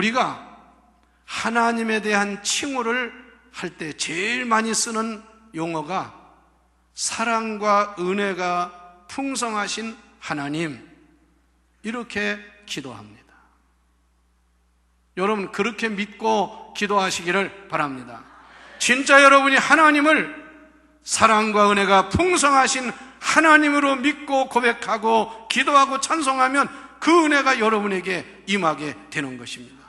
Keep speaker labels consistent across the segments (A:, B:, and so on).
A: 우리가 하나님에 대한 칭호를 할 때 제일 많이 쓰는 용어가 사랑과 은혜가 풍성하신 하나님, 이렇게 기도합니다. 여러분, 그렇게 믿고 기도하시기를 바랍니다. 진짜 여러분이 하나님을 사랑과 은혜가 풍성하신 하나님으로 믿고 고백하고 기도하고 찬송하면 그 은혜가 여러분에게 임하게 되는 것입니다.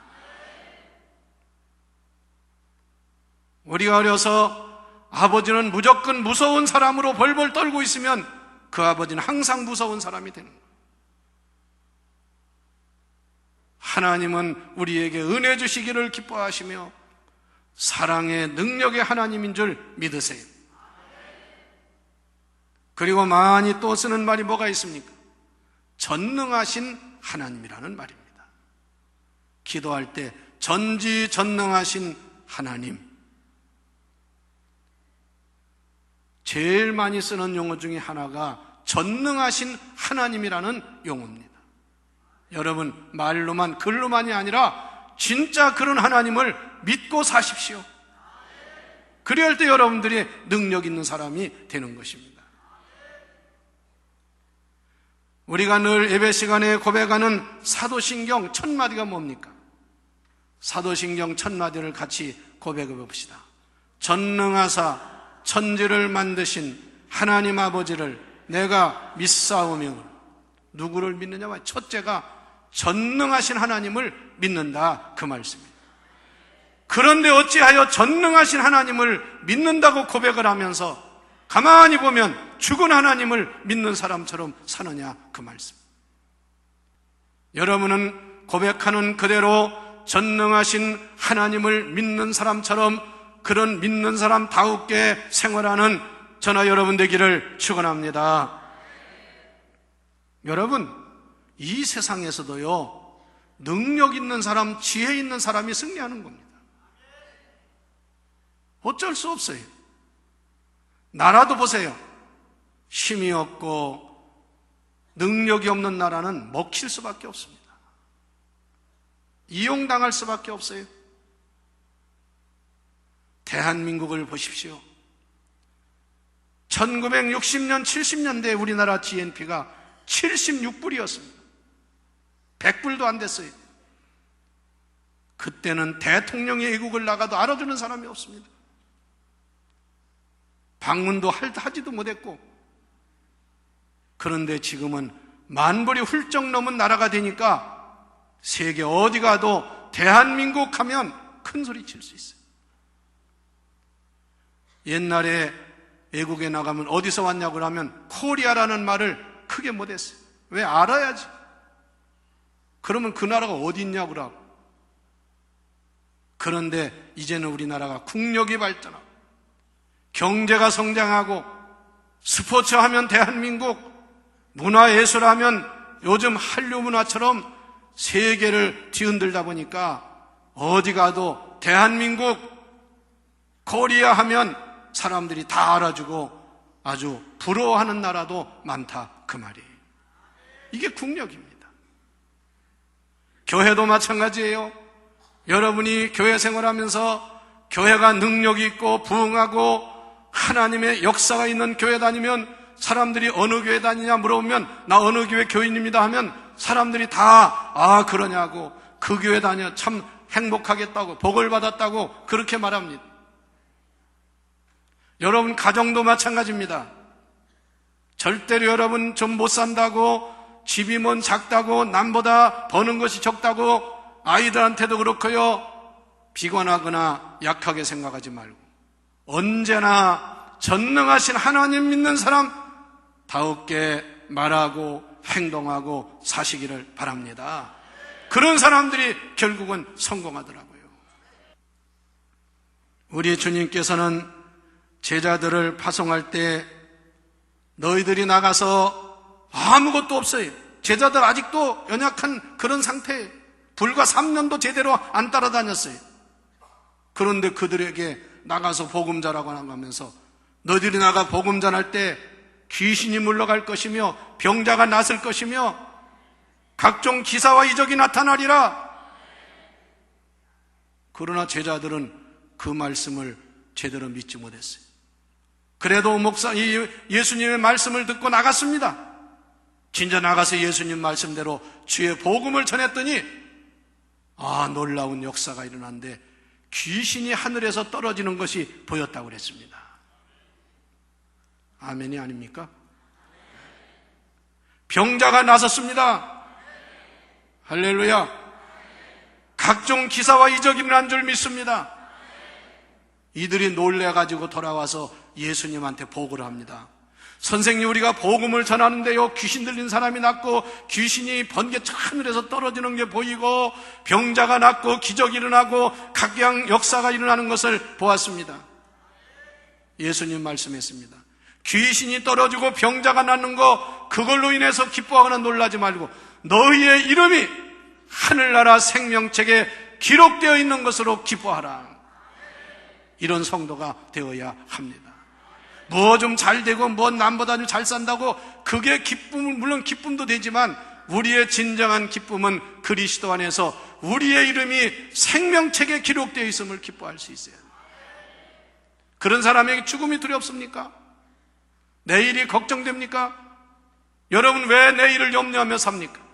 A: 우리가 어려서 아버지는 무조건 무서운 사람으로 벌벌 떨고 있으면 그 아버지는 항상 무서운 사람이 되는 거예요. 하나님은 우리에게 은혜 주시기를 기뻐하시며 사랑의 능력의 하나님인 줄 믿으세요. 그리고 많이 또 쓰는 말이 뭐가 있습니까? 전능하신 하나님이라는 말입니다. 기도할 때 전지전능하신 하나님, 제일 많이 쓰는 용어 중에 하나가 전능하신 하나님이라는 용어입니다. 여러분, 말로만 글로만이 아니라 진짜 그런 하나님을 믿고 사십시오. 그래야 때 여러분들이 능력 있는 사람이 되는 것입니다. 우리가 늘 예배 시간에 고백하는 사도신경 1000마디가 뭡니까? 사도신경 1000마디를 같이 고백해 봅시다. 전능하사 천지를 만드신 하나님 아버지를 내가 믿사오며. 누구를 믿느냐? 첫째가 전능하신 하나님을 믿는다, 그 말씀입니다. 그런데 어찌하여 전능하신 하나님을 믿는다고 고백을 하면서 가만히 보면 죽은 하나님을 믿는 사람처럼 사느냐, 그 말씀. 여러분은 고백하는 그대로 전능하신 하나님을 믿는 사람처럼, 그런 믿는 사람다우게 생활하는 저나 여러분 되기를 축원합니다. 여러분, 이 세상에서도요, 능력 있는 사람, 지혜 있는 사람이 승리하는 겁니다. 어쩔 수 없어요. 나라도 보세요. 힘이 없고 능력이 없는 나라는 먹힐 수밖에 없습니다. 이용당할 수밖에 없어요. 대한민국을 보십시오. 1960년, 70년대에 우리나라 GNP가 76불이었습니다. 100불도 안 됐어요. 그때는 대통령이 외국을 나가도 알아주는 사람이 없습니다. 방문도 하지도 못했고, 그런데 지금은 만불이 훌쩍 넘은 나라가 되니까 세계 어디 가도 대한민국 하면 큰 소리 칠 수 있어요. 옛날에 외국에 나가면 어디서 왔냐고 하면 코리아라는 말을 크게 못했어요. 왜? 알아야지. 그러면 그 나라가 어디 있냐고 하고. 그런데 이제는 우리나라가 국력이 발전하고 경제가 성장하고 스포츠 하면 대한민국, 문화예술 하면 요즘 한류 문화처럼 세계를 뒤흔들다 보니까 어디 가도 대한민국, 코리아 하면 사람들이 다 알아주고 아주 부러워하는 나라도 많다, 그 말이에요. 이게 국력입니다. 교회도 마찬가지예요. 여러분이 교회 생활하면서 교회가 능력이 있고 부흥하고 하나님의 역사가 있는 교회 다니면 사람들이 어느 교회 다니냐 물어보면 나 어느 교회 교인입니다 하면 사람들이 다 그러냐고, 그 교회 다녀 참 행복하겠다고, 복을 받았다고 그렇게 말합니다. 여러분 가정도 마찬가지입니다. 절대로 여러분 좀 못 산다고, 집이 뭔 작다고, 남보다 버는 것이 적다고 아이들한테도 그렇고요, 비관하거나 약하게 생각하지 말고 언제나 전능하신 하나님 믿는 사람다우게 말하고 행동하고 사시기를 바랍니다. 그런 사람들이 결국은 성공하더라고요. 우리 주님께서는 제자들을 파송할 때 너희들이 나가서 아무것도 없어요. 제자들 아직도 연약한 그런 상태예요. 불과 3년도 제대로 안 따라다녔어요. 그런데 그들에게 나가서 복음 전하고 나가면서 너희들이 나가 복음 전할 때 귀신이 물러갈 것이며 병자가 낫을 것이며 각종 기사와 이적이 나타나리라. 그러나 제자들은 그 말씀을 제대로 믿지 못했어요. 그래도 예수님의 말씀을 듣고 나갔습니다. 진짜 나가서 예수님 말씀대로 주의 복음을 전했더니 놀라운 역사가 일어났는데 귀신이 하늘에서 떨어지는 것이 보였다고 그랬습니다. 아멘이 아닙니까? 병자가 나섰습니다. 할렐루야. 각종 기사와 이적이 일어난 줄 믿습니다. 이들이 놀래가지고 돌아와서 예수님한테 보고를 합니다. 선생님, 우리가 복음을 전하는데요, 귀신 들린 사람이 낫고 귀신이 번개쳐 하늘에서 떨어지는 게 보이고 병자가 낫고 기적이 일어나고 각양 역사가 일어나는 것을 보았습니다. 예수님 말씀했습니다. 귀신이 떨어지고 병자가 낫는 거, 그걸로 인해서 기뻐하거나 놀라지 말고 너희의 이름이 하늘나라 생명책에 기록되어 있는 것으로 기뻐하라. 이런 성도가 되어야 합니다. 뭐 좀 잘 되고 뭐 남보다 좀 잘 산다고 그게 기쁨은 물론 기쁨도 되지만 우리의 진정한 기쁨은 그리스도 안에서 우리의 이름이 생명책에 기록되어 있음을 기뻐할 수 있어요. 그런 사람에게 죽음이 두렵습니까? 내일이 걱정됩니까? 여러분 왜 내일을 염려하며 삽니까?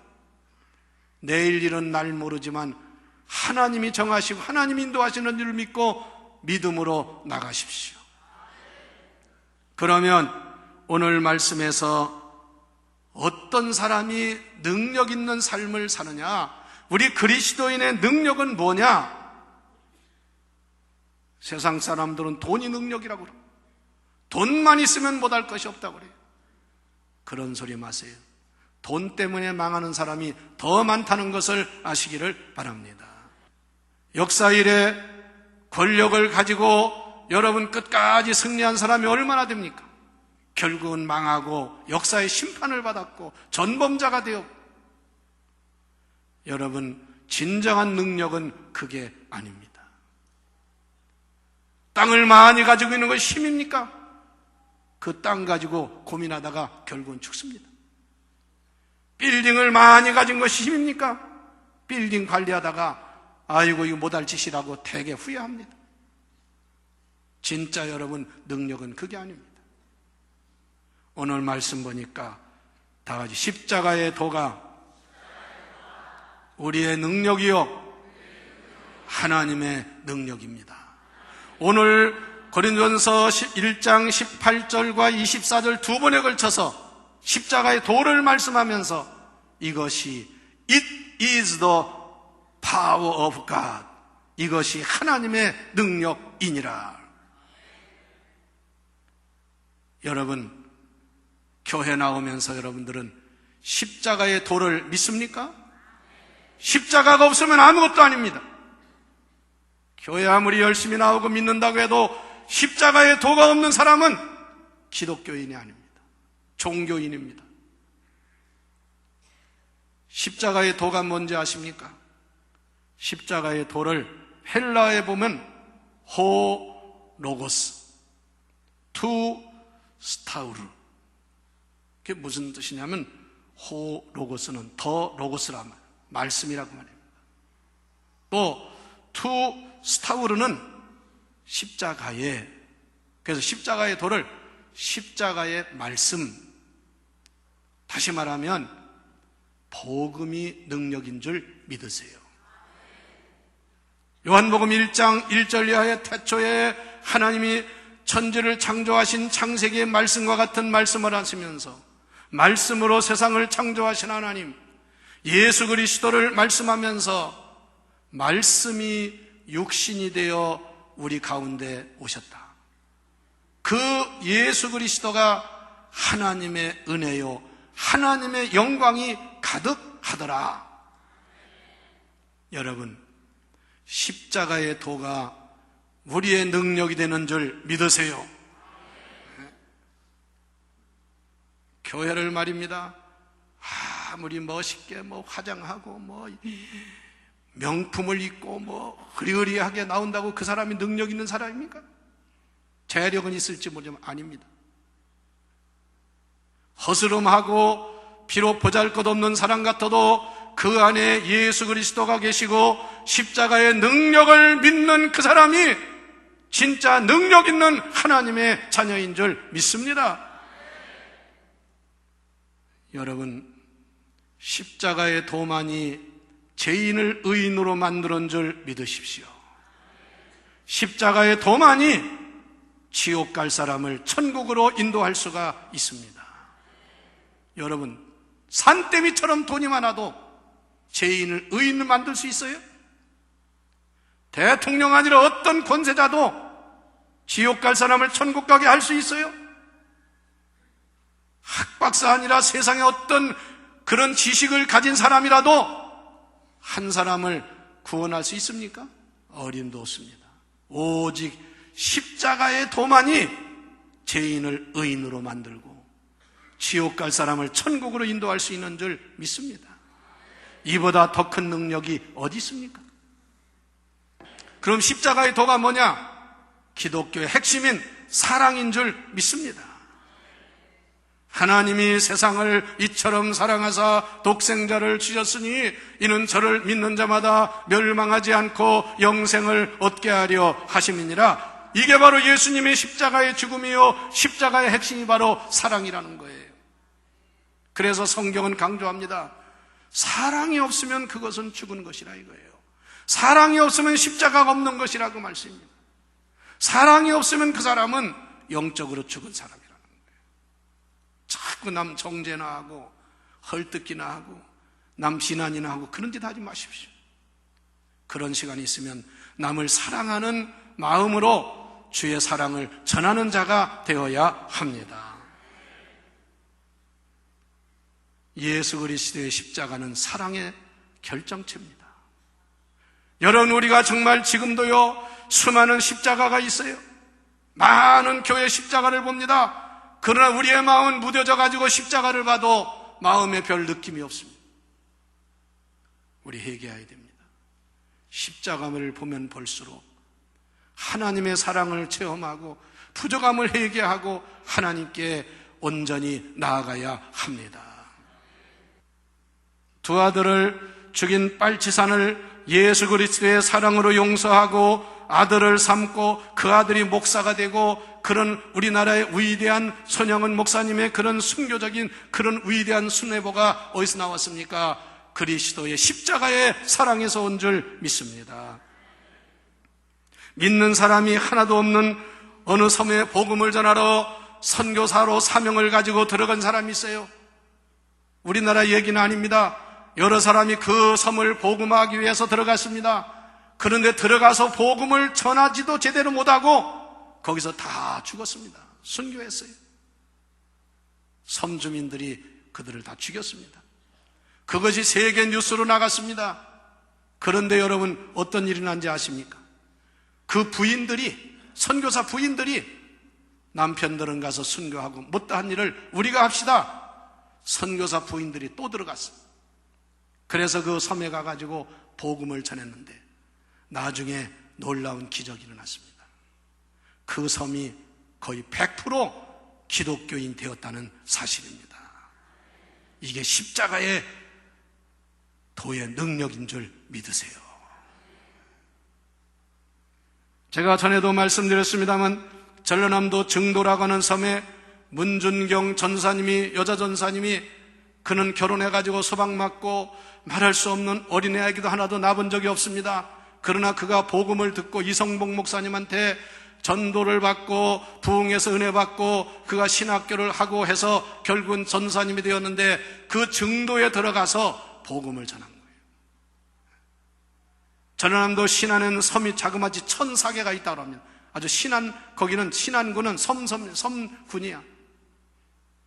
A: 내일 일은 날 모르지만 하나님이 정하시고 하나님이 인도하시는 일을 믿고 믿음으로 나가십시오. 그러면 오늘 말씀에서 어떤 사람이 능력 있는 삶을 사느냐? 우리 그리스도인의 능력은 뭐냐? 세상 사람들은 돈이 능력이라고 그래요. 돈만 있으면 못할 것이 없다고 그래요. 그런 소리 마세요. 돈 때문에 망하는 사람이 더 많다는 것을 아시기를 바랍니다. 역사 이래 권력을 가지고 여러분 끝까지 승리한 사람이 얼마나 됩니까? 결국은 망하고 역사의 심판을 받았고 전범자가 되었고. 여러분 진정한 능력은 그게 아닙니다. 땅을 많이 가지고 있는 것이 힘입니까? 그 땅 가지고 고민하다가 결국은 죽습니다. 빌딩을 많이 가진 것이 힘입니까? 빌딩 관리하다가 아이고 이거 못할 짓이라고 되게 후회합니다. 진짜 여러분 능력은 그게 아닙니다. 오늘 말씀 보니까 다 같이 십자가의 도가 우리의 능력이요 하나님의 능력입니다. 오늘 고린도전서 1장 18절과 24절 두 번에 걸쳐서 십자가의 도를 말씀하면서 이것이 It is the power of God, 이것이 하나님의 능력이니라. 여러분 교회 나오면서 여러분들은 십자가의 도를 믿습니까? 십자가가 없으면 아무것도 아닙니다. 교회 아무리 열심히 나오고 믿는다고 해도 십자가의 도가 없는 사람은 기독교인이 아닙니다. 종교인입니다. 십자가의 도가 뭔지 아십니까? 십자가의 도를 헬라어에 보면 호 로고스, 투 스타우르. 그게 무슨 뜻이냐면 호 로고스는 더 로고스란 말씀이라고 말입니다. 또 투 스타우르는 십자가에, 그래서 십자가의 도를 십자가의 말씀, 다시 말하면 복음이 능력인 줄 믿으세요. 요한복음 1장 1절 이하의 태초에 하나님이 천지를 창조하신 창세기의 말씀과 같은 말씀을 하시면서 말씀으로 세상을 창조하신 하나님, 예수 그리스도를 말씀하면서 말씀이 육신이 되어 우리 가운데 오셨다. 그 예수 그리스도가 하나님의 은혜요 하나님의 영광이 가득하더라. 여러분 십자가의 도가 우리의 능력이 되는 줄 믿으세요. 교회를 말입니다. 아무리 멋있게 화장하고 명품을 입고 흐리흐리하게 나온다고 그 사람이 능력 있는 사람입니까? 재력은 있을지 모르지만 아닙니다. 허스름하고 비록 보잘것없는 사람 같아도 그 안에 예수 그리스도가 계시고 십자가의 능력을 믿는 그 사람이 진짜 능력 있는 하나님의 자녀인 줄 믿습니다. 여러분, 십자가의 도만이 죄인을 의인으로 만드는 줄 믿으십시오. 십자가의 도만이 지옥 갈 사람을 천국으로 인도할 수가 있습니다. 여러분, 산더미처럼 돈이 많아도 죄인을 의인을 만들 수 있어요? 대통령 아니라 어떤 권세자도 지옥 갈 사람을 천국 가게 할 수 있어요? 학박사 아니라 세상에 어떤 그런 지식을 가진 사람이라도 한 사람을 구원할 수 있습니까? 어림도 없습니다. 오직 십자가의 도만이 죄인을 의인으로 만들고 지옥 갈 사람을 천국으로 인도할 수 있는 줄 믿습니다. 이보다 더 큰 능력이 어디 있습니까? 그럼 십자가의 도가 뭐냐? 기독교의 핵심인 사랑인 줄 믿습니다. 하나님이 세상을 이처럼 사랑하사 독생자를 주셨으니 이는 저를 믿는 자마다 멸망하지 않고 영생을 얻게 하려 하심이니라. 이게 바로 예수님의 십자가의 죽음이요, 십자가의 핵심이 바로 사랑이라는 거예요. 그래서 성경은 강조합니다. 사랑이 없으면 그것은 죽은 것이라 이거예요. 사랑이 없으면 십자가가 없는 것이라고 말씀입니다. 사랑이 없으면 그 사람은 영적으로 죽은 사람이라는 거예요. 자꾸 남 정죄나 하고 헐뜯기나 하고 남 비난이나 하고 그런 짓 하지 마십시오. 그런 시간이 있으면 남을 사랑하는 마음으로 주의 사랑을 전하는 자가 되어야 합니다. 예수 그리스도의 십자가는 사랑의 결정체입니다. 여러분, 우리가 정말 지금도요 수많은 십자가가 있어요. 많은 교회 십자가를 봅니다. 그러나 우리의 마음은 무뎌져 가지고 십자가를 봐도 마음에 별 느낌이 없습니다. 우리 회개해야 됩니다. 십자가를 보면 볼수록 하나님의 사랑을 체험하고 부족함을 회개하고 하나님께 온전히 나아가야 합니다. 두 아들을 죽인 빨치산을 예수 그리스도의 사랑으로 용서하고 아들을 삼고 그 아들이 목사가 되고 그런 우리나라의 위대한 손영은 목사님의 그런 순교적인 그런 위대한 순회보가 어디서 나왔습니까? 그리스도의 십자가의 사랑에서 온 줄 믿습니다. 믿는 사람이 하나도 없는 어느 섬에 복음을 전하러 선교사로 사명을 가지고 들어간 사람이 있어요. 우리나라 얘기는 아닙니다. 여러 사람이 그 섬을 복음하기 위해서 들어갔습니다. 그런데 들어가서 복음을 전하지도 제대로 못하고 거기서 다 죽었습니다. 순교했어요. 섬 주민들이 그들을 다 죽였습니다. 그것이 세계 뉴스로 나갔습니다. 그런데 여러분, 어떤 일이 난지 아십니까? 그 부인들이, 선교사 부인들이 남편들은 가서 순교하고 못다한 일을 우리가 합시다. 선교사 부인들이 또 들어갔어요. 그래서 그 섬에 가가지고 복음을 전했는데 나중에 놀라운 기적이 일어났습니다. 그 섬이 거의 100% 기독교인 되었다는 사실입니다. 이게 십자가의 도의 능력인 줄 믿으세요. 제가 전에도 말씀드렸습니다만 전라남도 증도라고 하는 섬에 문준경 전사님이, 여자 전사님이, 그는 결혼해가지고 소방 맞고 말할 수 없는 어린애기도 하나도 낳은 적이 없습니다. 그러나 그가 복음을 듣고 이성복 목사님한테 전도를 받고 부흥해서 은혜 받고 그가 신학교를 하고 해서 결국은 전사님이 되었는데 그 증도에 들어가서 복음을 전한 거예요. 전라남도 신안에는 섬이 자그마치 1,004개가 있다고 합니다. 아주 거기는 신안군은 섬군이야.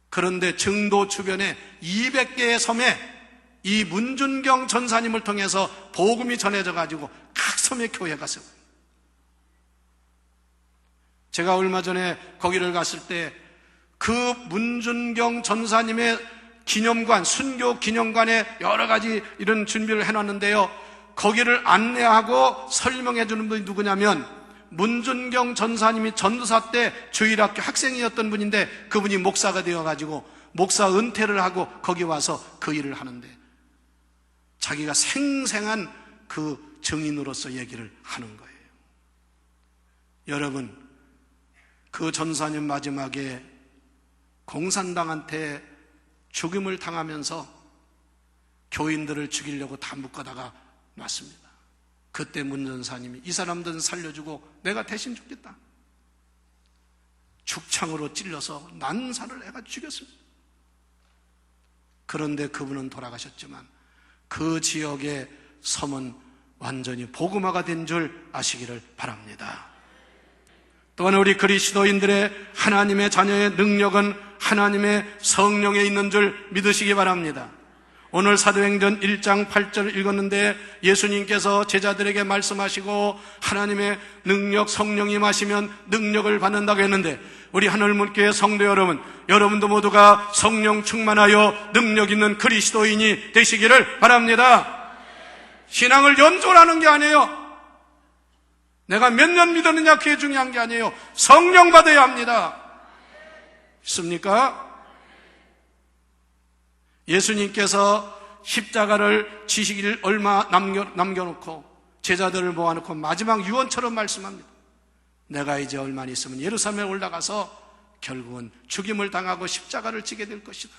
A: 그런데 증도 주변에 200개의 섬에 이 문준경 전사님을 통해서 복음이 전해져 가지고 각 섬에 교회가 세워요. 제가 얼마 전에 거기를 갔을 때 그 문준경 전사님의 기념관, 순교 기념관에 여러 가지 이런 준비를 해놨는데요, 거기를 안내하고 설명해 주는 분이 누구냐면 문준경 전사님이 전도사 때 주일학교 학생이었던 분인데 그분이 목사가 되어가지고 목사 은퇴를 하고 거기 와서 그 일을 하는데 자기가 생생한 그 증인으로서 얘기를 하는 거예요. 여러분, 그 전사님 마지막에 공산당한테 죽임을 당하면서 교인들을 죽이려고 다 묶어다가 놨습니다. 그때 문 전사님이 이 사람들은 살려주고 내가 대신 죽겠다. 죽창으로 찔러서 난사를 해가 죽였습니다. 그런데 그분은 돌아가셨지만 그 지역의 섬은 완전히 복음화가 된 줄 아시기를 바랍니다. 또한 우리 그리스도인들의 하나님의 자녀의 능력은 하나님의 성령에 있는 줄 믿으시기 바랍니다. 오늘 사도행전 1장 8절 읽었는데 예수님께서 제자들에게 말씀하시고 하나님의 능력, 성령이 마시면 능력을 받는다고 했는데 우리 하늘문교회 성도 여러분, 여러분도 모두가 성령 충만하여 능력 있는 그리스도인이 되시기를 바랍니다. 신앙을 연주하는 게 아니에요. 내가 몇 년 믿었느냐 그게 중요한 게 아니에요. 성령 받아야 합니다. 있습니까? 예수님께서 십자가를 지시기를 얼마 남겨놓고 제자들을 모아놓고 마지막 유언처럼 말씀합니다. 내가 이제 얼마 있으면 예루살렘에 올라가서 결국은 죽임을 당하고 십자가를 지게 될 것이다.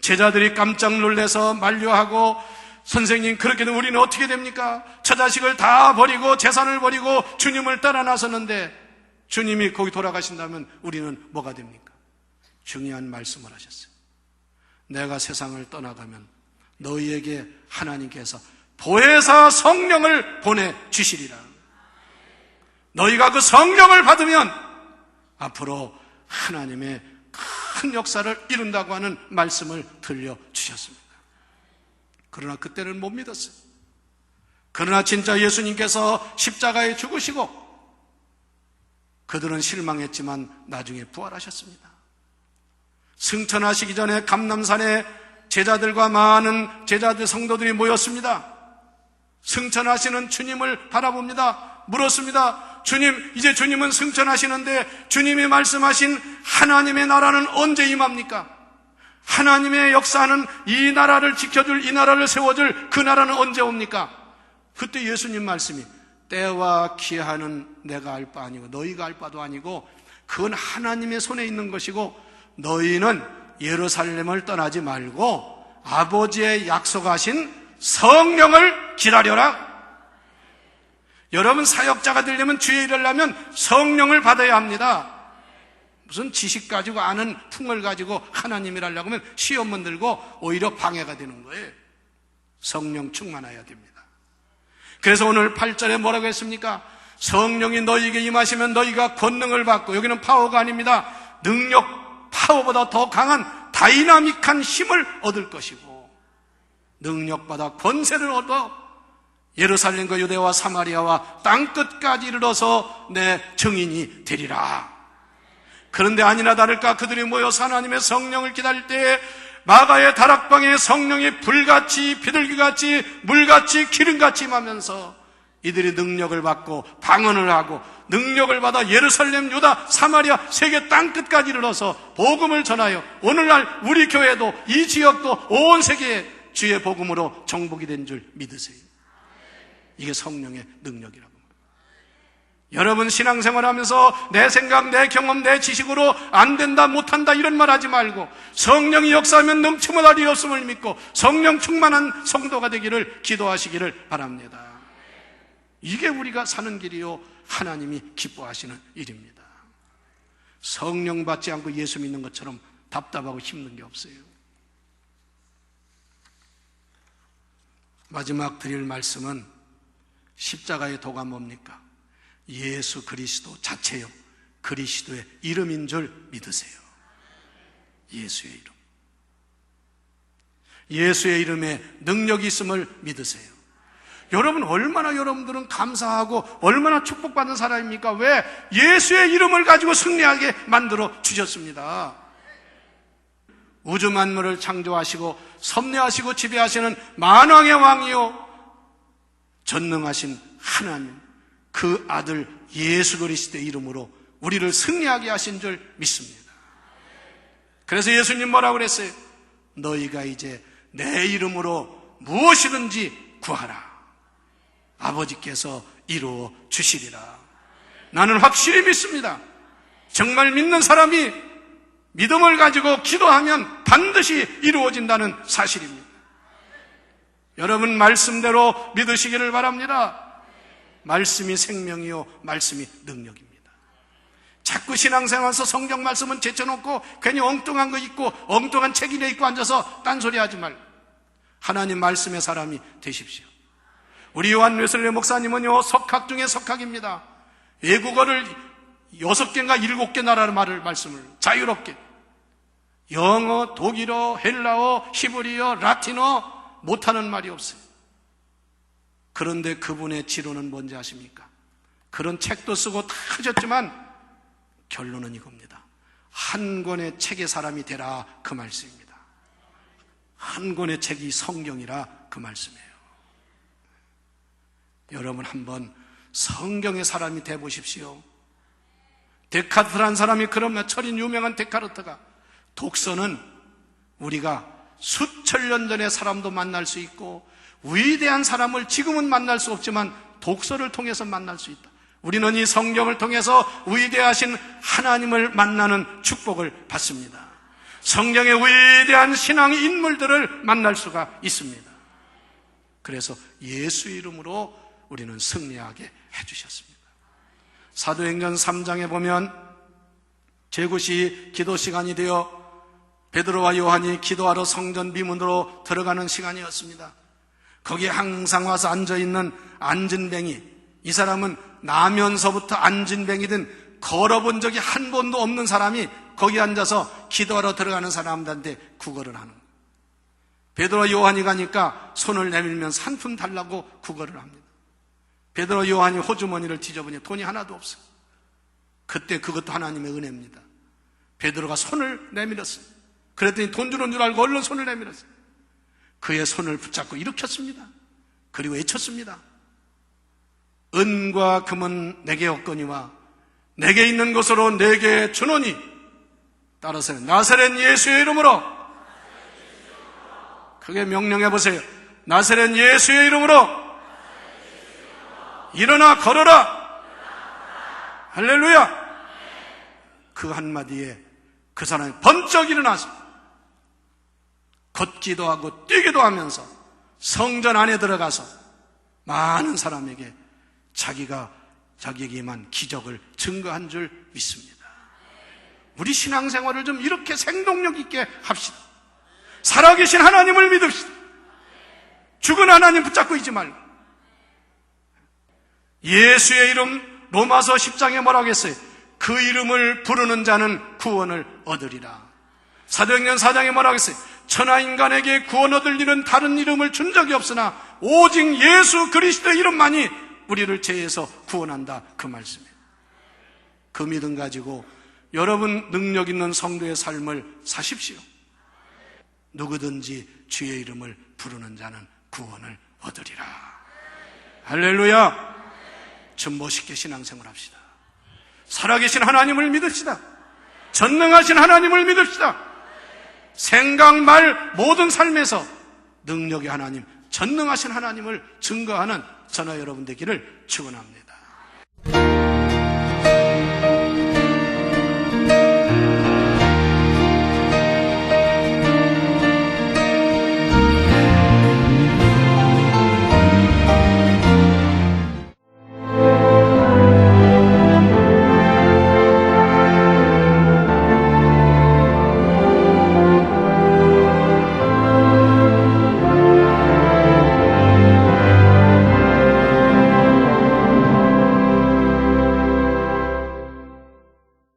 A: 제자들이 깜짝 놀라서 만류하고 선생님, 그렇게 되면 우리는 어떻게 됩니까? 처자식을 다 버리고 재산을 버리고 주님을 따라 나섰는데 주님이 거기 돌아가신다면 우리는 뭐가 됩니까? 중요한 말씀을 하셨어요. 내가 세상을 떠나가면 너희에게 하나님께서 보혜사 성령을 보내주시리라. 너희가 그 성령을 받으면 앞으로 하나님의 큰 역사를 이룬다고 하는 말씀을 들려주셨습니다. 그러나 그때는 못 믿었어요. 그러나 진짜 예수님께서 십자가에 죽으시고 그들은 실망했지만 나중에 부활하셨습니다. 승천하시기 전에 감람산에 제자들과 많은 제자들 성도들이 모였습니다. 승천하시는 주님을 바라봅니다. 물었습니다. 주님, 이제 주님은 승천하시는데 주님이 말씀하신 하나님의 나라는 언제 임합니까? 하나님의 역사는 이 나라를 지켜줄, 이 나라를 세워줄 그 나라는 언제 옵니까? 그때 예수님 말씀이 때와 기한은 내가 알 바 아니고 너희가 알 바도 아니고 그건 하나님의 손에 있는 것이고 너희는 예루살렘을 떠나지 말고 아버지의 약속하신 성령을 기다려라. 여러분, 사역자가 되려면 주의 일을 하면 성령을 받아야 합니다. 무슨 지식 가지고 아는 풍을 가지고 하나님을 하려고 하면 시험만 들고 오히려 방해가 되는 거예요. 성령 충만해야 됩니다. 그래서 오늘 8절에 뭐라고 했습니까? 성령이 너희에게 임하시면 너희가 권능을 받고, 여기는 파워가 아닙니다. 능력, 파워보다 더 강한 다이나믹한 힘을 얻을 것이고 능력받아 권세를 얻어 예루살렘과 유대와 사마리아와 땅끝까지 이르러서 내 증인이 되리라. 그런데 아니나 다를까 그들이 모여서 하나님의 성령을 기다릴 때에 마가의 다락방에 성령이 불같이 비둘기같이 물같이 기름같이 임하면서 이들이 능력을 받고 방언을 하고 능력을 받아 예루살렘, 유다, 사마리아 세계 땅끝까지 이르러서 복음을 전하여 오늘날 우리 교회도 이 지역도 온 세계에 주의 복음으로 정복이 된 줄 믿으세요. 이게 성령의 능력이라고. 여러분, 신앙생활하면서 내 생각, 내 경험, 내 지식으로 안 된다, 못한다 이런 말 하지 말고 성령이 역사하면 넘치면 할 일 없음을 믿고 성령 충만한 성도가 되기를 기도하시기를 바랍니다. 이게 우리가 사는 길이요 하나님이 기뻐하시는 일입니다. 성령 받지 않고 예수 믿는 것처럼 답답하고 힘든 게 없어요. 마지막 드릴 말씀은 십자가의 도가 뭡니까? 예수 그리스도 자체요, 그리스도의 이름인 줄 믿으세요. 예수의 이름, 예수의 이름에 능력이 있음을 믿으세요. 여러분, 얼마나 여러분들은 감사하고 얼마나 축복받는 사람입니까? 왜? 예수의 이름을 가지고 승리하게 만들어 주셨습니다. 우주 만물을 창조하시고 섭리하시고 지배하시는 만왕의 왕이요 전능하신 하나님, 그 아들 예수 그리스도의 이름으로 우리를 승리하게 하신 줄 믿습니다. 그래서 예수님 뭐라고 그랬어요? 너희가 이제 내 이름으로 무엇이든지 구하라. 아버지께서 이루어 주시리라. 나는 확실히 믿습니다. 정말 믿는 사람이 믿음을 가지고 기도하면 반드시 이루어진다는 사실입니다. 여러분 말씀대로 믿으시기를 바랍니다. 말씀이 생명이요 말씀이 능력입니다. 자꾸 신앙생활에서 성경 말씀은 제쳐놓고 괜히 엉뚱한 거 있고 엉뚱한 책이래 있고 앉아서 딴소리 하지 말고 하나님 말씀의 사람이 되십시오. 우리 요한 웨슬리 목사님은요 석학 중에 석학입니다. 외국어를 6개인가 7개 나라의 말씀을 자유롭게 영어, 독일어, 헬라어, 히브리어, 라틴어 못하는 말이 없어요. 그런데 그분의 지론은 뭔지 아십니까? 그런 책도 쓰고 다 하셨지만 결론은 이겁니다. 한 권의 책의 사람이 되라 그 말씀입니다. 한 권의 책이 성경이라 그 말씀이에요. 여러분 한번 성경의 사람이 되어보십시오. 데카르트라는 사람이 그러면 철인 유명한 데카르트가 독서는 우리가 수천 년 전의 사람도 만날 수 있고 위대한 사람을 지금은 만날 수 없지만 독서를 통해서 만날 수 있다. 우리는 이 성경을 통해서 위대하신 하나님을 만나는 축복을 받습니다. 성경의 위대한 신앙의 인물들을 만날 수가 있습니다. 그래서 예수 이름으로 우리는 승리하게 해주셨습니다. 사도행전 3장에 보면 제9시 기도 시간이 되어 베드로와 요한이 기도하러 성전 미문으로 들어가는 시간이었습니다. 거기에 항상 와서 앉아있는 안진뱅이, 이 사람은 나면서부터 안진뱅이든 걸어본 적이 한 번도 없는 사람이 거기 앉아서 기도하러 들어가는 사람들한테 구걸을 하는 거예요. 베드로와 요한이 가니까 손을 내밀면서 한 푼 달라고 구걸을 합니다. 베드로와 요한이 호주머니를 뒤져보니 돈이 하나도 없어요. 그때 그것도 하나님의 은혜입니다. 베드로가 손을 내밀었어요. 그랬더니 돈 주는 줄 알고 얼른 손을 내밀었어요. 그의 손을 붙잡고 일으켰습니다. 그리고 외쳤습니다. 은과 금은 내게 없거니와 내게 있는 것으로 내게 주노니 따라서 나사렛 예수의 이름으로, 크게 명령해 보세요. 나사렛 예수의 이름으로 일어나 걸어라. 할렐루야. 그 한마디에 그 사람이 번쩍 일어나서 걷기도 하고 뛰기도 하면서 성전 안에 들어가서 많은 사람에게 자기에게만 기적을 증거한 줄 믿습니다. 우리 신앙생활을 좀 이렇게 생동력 있게 합시다. 살아계신 하나님을 믿읍시다. 죽은 하나님 붙잡고 있지 말고. 예수의 이름, 로마서 10장에 뭐라고 했어요? 그 이름을 부르는 자는 구원을 얻으리라. 사도행전 4장에 뭐라고 했어요? 천하인간에게 구원 얻을 일은 다른 이름을 준 적이 없으나 오직 예수 그리스도의 이름만이 우리를 죄에서 구원한다. 그 말씀이에요. 그 믿음 가지고 여러분 능력 있는 성도의 삶을 사십시오. 누구든지 주의 이름을 부르는 자는 구원을 얻으리라. 할렐루야. 좀 멋있게 신앙생활 합시다. 살아계신 하나님을 믿읍시다. 전능하신 하나님을 믿읍시다. 생각, 말, 모든 삶에서 능력의 하나님, 전능하신 하나님을 증거하는 저나 여러분 되기를 축원합니다.